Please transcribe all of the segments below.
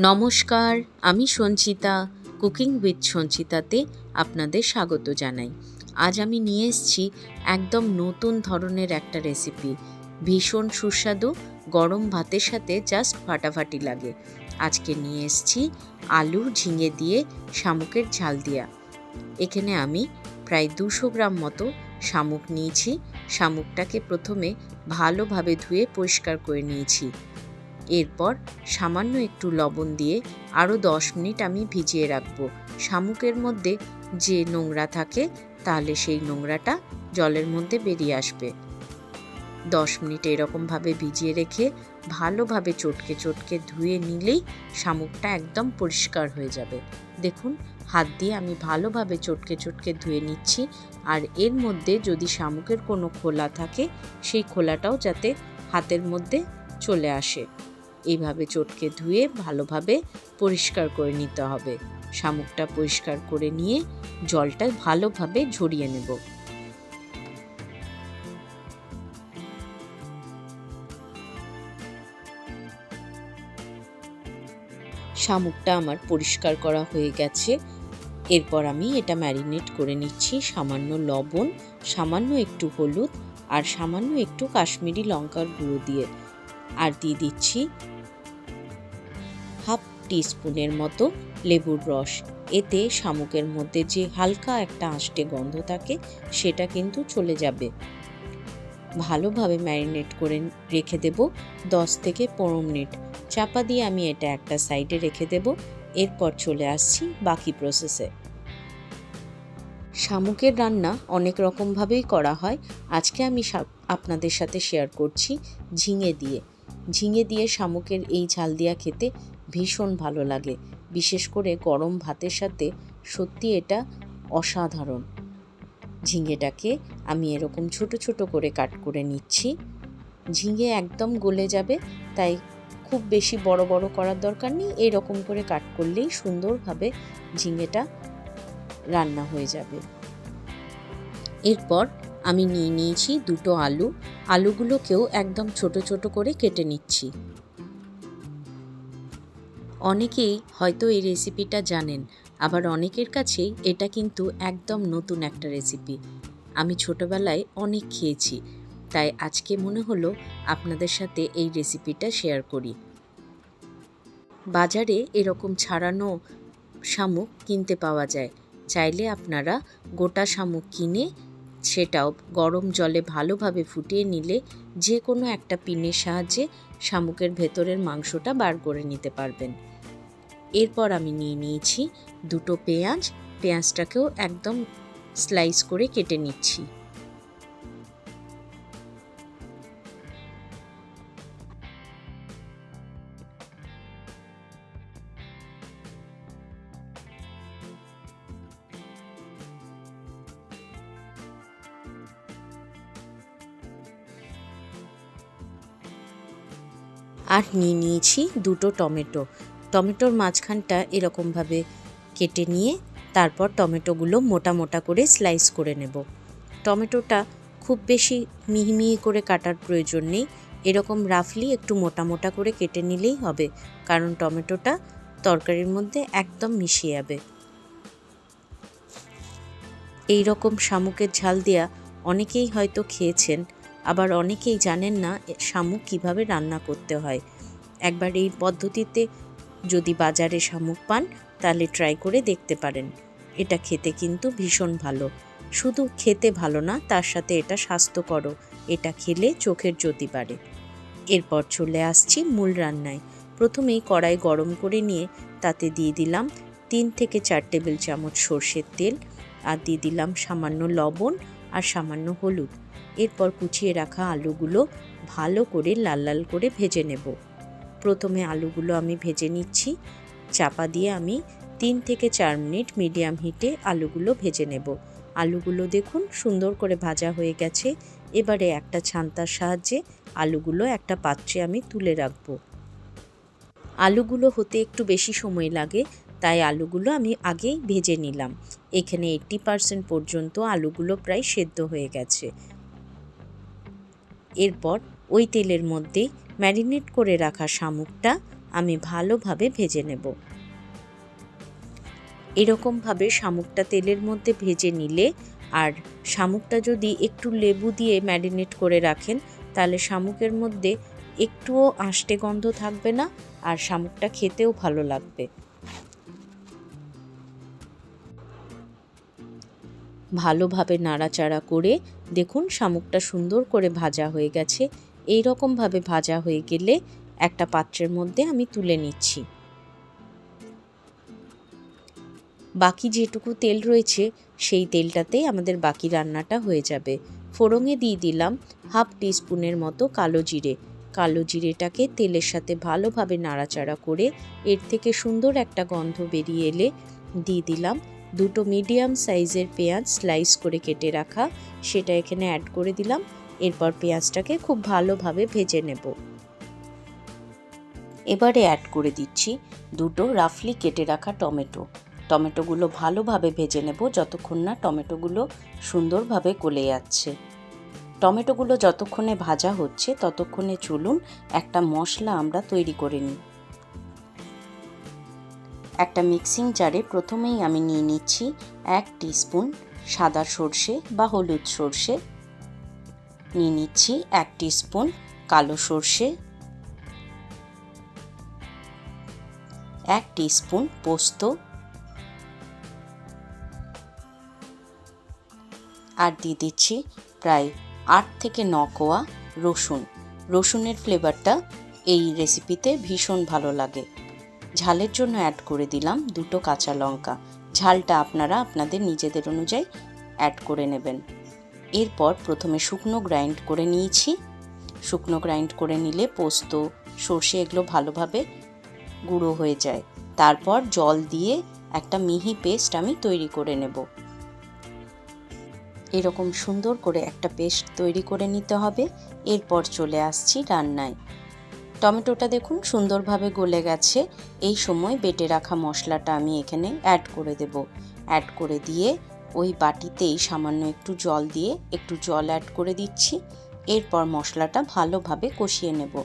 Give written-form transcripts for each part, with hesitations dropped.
নমস্কার, আমি Sanchita. Cooking with সঞ্চিতাতে আপনাদের স্বাগত জানাই। আজ আমি নিয়ে এসেছি একদম নতুন ধরনের একটা রেসিপি। ভীষণ সুস্বাদু, গরম ভাতের সাথে জাস্ট ফাটাফাটি লাগে। আজকে নিয়ে এসেছি আলু ঝিঙে দিয়ে শামুকের ঝাল দিয়া। এখানে আমি প্রায় 200 গ্রাম মতো শামুক নিয়েছি। শামুকটাকে প্রথমে ভালোভাবে ধুয়ে পরিষ্কার করে নিয়েছি। এরপর সামান্য একটু লবণ দিয়ে আরও 10 মিনিট আমি ভিজিয়ে রাখবো। শামুকের মধ্যে যে নোংরা থাকে তাহলে সেই নোংরাটা জলের মধ্যে বেরিয়ে আসবে। 10 মিনিট এরকমভাবে ভিজিয়ে রেখে ভালোভাবে চটকে চটকে ধুয়ে নিলেই শামুকটা একদম পরিষ্কার হয়ে যাবে। দেখুন, হাত দিয়ে আমি ভালোভাবে চটকে চটকে ধুয়ে নিচ্ছি। আর এর মধ্যে যদি শামুকের কোনো খোলা থাকে সেই খোলাটাও যাতে হাতের মধ্যে চলে আসে। এইভাবে চটকে ধুয়ে ভালোভাবে পরিষ্কার করে নিতে হবে। শামুকটা পরিষ্কার করে নিয়ে জলটা ভালোভাবে ঝরিয়ে নেব। শামুকটা আমার পরিষ্কার করা হয়ে গেছে। এরপর আমি এটা ম্যারিনেট করে নিচ্ছি সামান্য লবণ, সামান্য একটু হলুদ আর সামান্য একটু কাশ্মীরি লঙ্কার গুঁড়ো দিয়ে। আর দিয়ে দিচ্ছি হাফ টিস্পুনের মতো লেবুর রস। এতে শামুকের মধ্যে যে হালকা একটা আঁশটে গন্ধ থাকে সেটা কিন্তু চলে যাবে। ভালোভাবে ম্যারিনেট করে রেখে দেব 10 থেকে 15 মিনিট। চাপা দিয়ে আমি এটা একটা সাইডে রেখে দেব। এরপর চলে আসছি বাকি প্রসেসে। শামুকের রান্না অনেক রকমভাবেই করা হয়। আজকে আমি আপনাদের সাথে শেয়ার করছি ঝিঙে দিয়ে। ঝিঙে দিয়ে শামুকের এই ঝাল দিয়া খেতে ভীষণ ভালো লাগে। বিশেষ করে গরম ভাতের সাথে সত্যি এটা অসাধারণ। ঝিঙেটাকে আমি এরকম ছোট ছোট করে কাট করে নিচ্ছি। ঝিঙে একদম গলে যাবে, তাই খুব বেশি বড় বড় করার দরকার নেই। এরকম করে কাট করলেই সুন্দরভাবে ঝিঙেটা রান্না হয়ে যাবে। এরপর আমি নিয়ে নিয়েছি দুটো আলু। আলুগুলোকেও একদম ছোট ছোট করে কেটে নিচ্ছি। অনেকেই হয়তো এই রেসিপিটা জানেন, আবার অনেকের কাছেই এটা কিন্তু একদম নতুন একটা রেসিপি। আমি ছোটবেলায় অনেক খেয়েছি, তাই আজকে মনে হলো আপনাদের সাথে এই রেসিপিটা শেয়ার করি। বাজারে এরকম ছাড়ানো শামুক কিনতে পাওয়া যায়। চাইলে আপনারা গোটা শামুক কিনে সেটাও গরম জলে ভালোভাবে ফুটিয়ে নিলে যে কোনো একটা পিনের সাহায্যে শামুকের ভেতরের মাংসটা বার করে নিতে পারবেন। এরপর আমি নিয়ে নিয়েছি দুটো পেঁয়াজ। পেঁয়াজটাকেও একদম স্লাইস করে কেটে নিচ্ছি। আর নিয়ে নিয়েছি দুটো টমেটো। টমেটোর মাঝখানটা এরকমভাবে কেটে নিয়ে তারপর টমেটোগুলো মোটা মোটা করে স্লাইস করে নেব। টমেটোটা খুব বেশি মিহি মিহি করে কাটার প্রয়োজন নেই। এরকম রাফলি একটু মোটা মোটা করে কেটে নিলেই হবে, কারণ টমেটোটা তরকারির মধ্যে একদম মিশে যাবে। এই রকম শামুকের ঝাল দিয়া অনেকেই হয়তো খেয়েছেন, আবার অনেকেই জানেন না শামুক কিভাবে রান্না করতে হয়। একবার এই পদ্ধতিতে যদি বাজারে শামুক পান তাহলে ট্রাই করে দেখতে পারেন। এটা খেতে কিন্তু ভীষণ ভালো। শুধু খেতে ভালো না, তার সাথে এটা স্বাস্থ্যকরও। এটা খেলে চোখের জ্যোতি বাড়ে। এরপর চলে আসছি মূল রান্নায়। প্রথমেই কড়াই গরম করে নিয়ে তাতে দিয়ে দিলাম 3 থেকে 4 টেবিল চামচ সর্ষের তেল, আর দিয়ে দিলাম সামান্য লবণ আর সামান্য হলুদ। এরপর কুচিয়ে রাখা আলুগুলো ভালো করে লাল লাল করে ভেজে নেব। প্রথমে আলুগুলো আমি ভেজে নিচ্ছি। চাপা দিয়ে আমি 3 থেকে 4 মিনিট মিডিয়াম হিটে আলুগুলো ভেজে নেব। আলুগুলো দেখুন সুন্দর করে ভাজা হয়ে গেছে। এবারে একটা ছান্তার সাহায্যে আলুগুলো একটা পাত্রে আমি তুলে রাখব। আলুগুলো হতে একটু বেশি সময় লাগে, তাই আলুগুলো আমি আগেই ভেজে নিলাম। এখানে 80% পর্যন্ত আলুগুলো প্রায় সেদ্ধ হয়ে গেছে। এরপর ওই তেলের মধ্যে ম্যারিনেট করে রাখা শামুকটা আমি ভালোভাবে ভেজে নেব। এরকমভাবে শামুকটা তেলের মধ্যে ভেজে নিলে, আর শামুকটা যদি একটু লেবু দিয়ে ম্যারিনেট করে রাখেন, তাহলে শামুকের মধ্যে একটুও আষ্টে গন্ধ থাকবে না, আর শামুকটা খেতেও ভালো লাগবে। ভালোভাবে নাড়াচাড়া করে দেখুন শামুকটা সুন্দর করে ভাজা হয়ে গেছে। এই রকমভাবে ভাজা হয়ে গেলে একটা পাত্রের মধ্যে আমি তুলে নিচ্ছি। বাকি যেটুকু তেল রয়েছে সেই তেলটাতেই আমাদের বাকি রান্নাটা হয়ে যাবে। ফোড়নে দিয়ে দিলাম 1/2 টিস্পুনের মতো কালো জিরে। কালো জিরেটাকে তেলের সাথে ভালোভাবে নাড়াচাড়া করে এর থেকে সুন্দর একটা গন্ধ বেরিয়ে এলে দিয়ে দিলাম 2টো মিডিয়াম সাইজের পেঁয়াজ স্লাইস করে কেটে রাখা, সেটা এখানে অ্যাড করে দিলাম। এরপর পেঁয়াজটাকে খুব ভালোভাবে ভেজে নেব। এবারে অ্যাড করে দিচ্ছি 2টো রাফলি কেটে রাখা টমেটো। টমেটোগুলো ভালোভাবে ভেজে নেব যতক্ষণ না টমেটোগুলো সুন্দরভাবে গলে যাচ্ছে। টমেটোগুলো যতক্ষণে ভাজা হচ্ছে ততক্ষণে চলুন একটা মশলা আমরা তৈরি করে নিই। একটা মিক্সিং জারে প্রথমেই আমি নিয়ে নিচ্ছি 1 টিস্পুন সাদা সর্ষে বা হলুদ সর্ষে, নিয়ে নিচ্ছি 1 টিস্পুন কালো সর্ষে, 1 টিস্পুন পোস্ত, আর দিয়ে দিচ্ছি প্রায় 8 থেকে 9 কোয়া রসুন। রসুনের ফ্লেভারটা এই রেসিপিতে ভীষণ ভালো লাগে। ঝালের জন্য অ্যাড করে দিলাম 2টো কাঁচা লঙ্কা। ঝালটা আপনারা আপনাদের নিজেদের অনুযায়ী অ্যাড করে নেবেন। এরপর প্রথমে শুকনো গ্রাইন্ড করে নিয়েছি। শুকনো গ্রাইন্ড করে নিলে পোস্ত, সর্ষে এগুলো ভালোভাবে গুঁড়ো হয়ে যায়। তারপর জল দিয়ে একটা মিহি পেস্ট আমি তৈরি করে নেব। এরকম সুন্দর করে একটা পেস্ট তৈরি করে নিতে হবে। এরপর চলে আসছি রান্নায়। টমেটোটা দেখুন সুন্দরভাবে গলে গেছে। এই সময় বেটে রাখা মশলাটা আমি এখানে অ্যাড করে দেব। অ্যাড করে দিয়ে ওই বাটিতেই সামান্য একটু জল দিয়ে একটু জল অ্যাড করে দিচ্ছি। এরপর মশলাটা ভালোভাবে কষিয়ে নেব।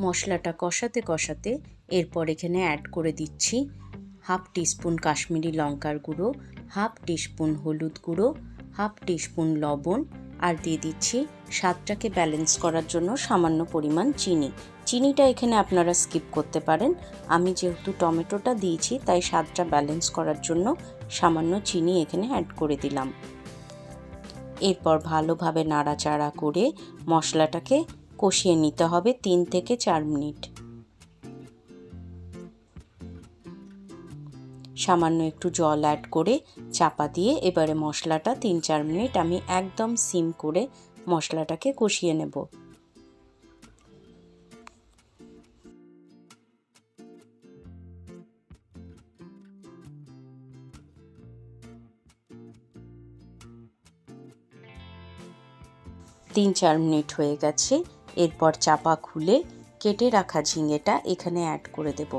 মশলাটা কষাতে কষাতে এরপর এখানে অ্যাড করে দিচ্ছি 1/2 টিস্পুন কাশ্মীরি লঙ্কার গুঁড়ো, 1/2 টিস্পুন হলুদ গুঁড়ো, 1/2 টিস্পুন লবণ, আর দিয়ে দিচ্ছি স্বাদটাকে ব্যালেন্স করার জন্য সামান্য পরিমাণ চিনি। চিনিটা এখানে আপনারা স্কিপ করতে পারেন। আমি যেহেতু টমেটোটা দিয়েছি তাই স্বাদটা ব্যালেন্স করার জন্য সামান্য চিনি এখানে অ্যাড করে দিলাম। এরপর ভালোভাবে নাড়াচাড়া করে মশলাটাকে কষিয়ে নিতে হবে 3 থেকে 4 মিনিট। সামান্য একটু জল অ্যাড করে চাপা দিয়ে এবারে মশলাটা 3-4 মিনিট আমি একদম সিম করে মশলাটাকে কষিয়ে নেব। তিন 4 মিনিট হয়ে গেছে। এরপর চাপা খুলে কেটে রাখা ঝিঙেটা এখানে অ্যাড করে দেব।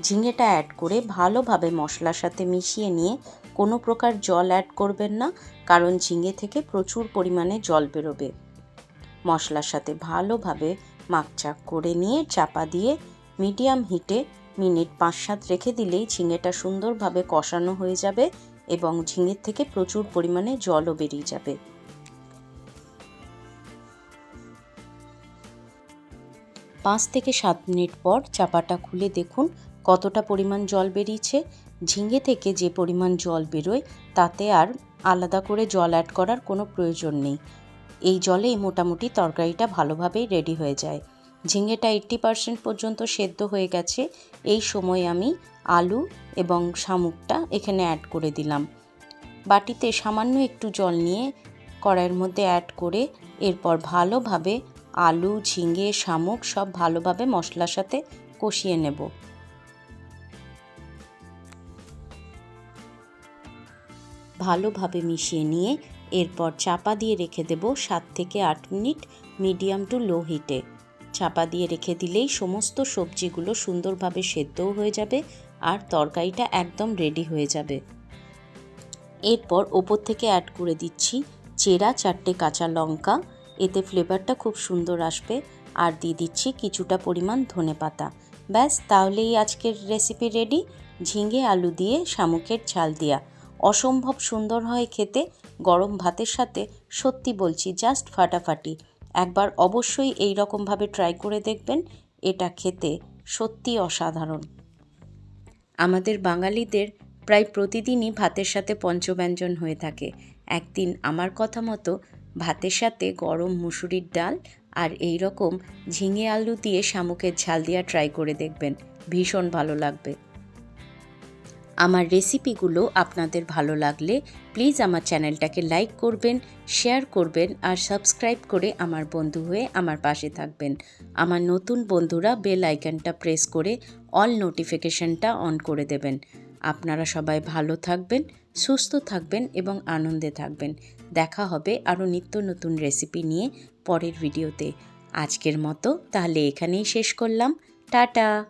ঝিঙেটা অ্যাড করে ভালোভাবে মশলার সাথে মিশিয়ে নিয়ে কোনো প্রকার জল অ্যাড করবেন না, কারণ ঝিঙে থেকে প্রচুর পরিমাণে জল বেরোবে। মশলার সাথে ভালোভাবে মাখচাক করে নিয়ে চাপা দিয়ে মিডিয়াম হিটে মিনিট 5-7 রেখে দিলেই ঝিঙেটা সুন্দরভাবে কষানো হয়ে যাবে এবং ঝিঙের থেকে প্রচুর পরিমাণে জলও বেরিয়ে যাবে। 5 থেকে 7 মিনিট পর চাপাটা খুলে দেখুন কতটা পরিমাণ জল বেরিয়েছে। ঝিঙে থেকে যে পরিমাণ জল বেরোয় তাতে আর আলাদা করে জল অ্যাড করার কোনো প্রয়োজন নেই। এই জলেই মোটামুটি তরকারিটা ভালোভাবেই রেডি হয়ে যায়। ঝিঙেটা 80% পর্যন্ত সেদ্ধ হয়ে গেছে। এই সময় আমি আলু এবং শামুকটা এখানে অ্যাড করে দিলাম। বাটিতে সামান্য একটু জল নিয়ে কড়াইয়ের মধ্যে অ্যাড করে এরপর ভালোভাবে আলু, ঝিঙে, শামুক সব ভালোভাবে মশলার সাথে কষিয়ে নেব। ভালোভাবে মিশিয়ে নিয়ে এরপর চাপা দিয়ে রেখে দেব 7 থেকে 8 মিনিট মিডিয়াম টু লো হিটে। চাপা দিয়ে রেখে দিলেই সমস্ত সবজিগুলো সুন্দরভাবে সেদ্ধও হয়ে যাবে, আর তরকারিটা একদম রেডি হয়ে যাবে। এরপর ওপর থেকে অ্যাড করে দিচ্ছি চেরা 4টে কাঁচা লঙ্কা, এতে ফ্লেভারটা খুব সুন্দর আসবে। আর দিয়ে দিচ্ছি কিছুটা পরিমাণ ধনেপাতা। ব্যাস, তাহলেই আজকের রেসিপি রেডি। ঝিঙে আলু দিয়ে শামুকের ঝাল দেওয়া অসম্ভব সুন্দর হয় খেতে। গরম ভাতের সাথে সত্যি বলছি জাস্ট ফাটাফাটি। একবার অবশ্যই এই রকমভাবে ট্রাই করে দেখবেন, এটা খেতে সত্যি অসাধারণ। আমাদের বাঙালিদের প্রায় প্রতিদিনই ভাতের সাথে পঞ্চব্যঞ্জন হয়ে থাকে। একদিন আমার কথা মতো ভাতের সাথে গরম মুসুরির ডাল আর এই রকম ঝিঙে আলু দিয়ে শামুকের ঝাল দিয়া ট্রাই করে দেখবেন, ভীষণ ভালো লাগবে। আমার রেসিপিগুলো আপনাদের ভালো লাগলে প্লিজ আমার চ্যানেলটাকে লাইক করবেন, শেয়ার করবেন আর সাবস্ক্রাইব করে আমার বন্ধু হয়ে আমার পাশে থাকবেন। আমার নতুন বন্ধুরা বেল আইকনটা প্রেস করে অল নোটিফিকেশনটা অন করে দেবেন। আপনারা সবাই ভালো থাকবেন, সুস্থ থাকবেন এবং আনন্দে থাকবেন। দেখা হবে আরও নিত্য নতুন রেসিপি নিয়ে পরের ভিডিওতে। আজকের মতো তাহলে এখানেই শেষ করলাম। টাটা।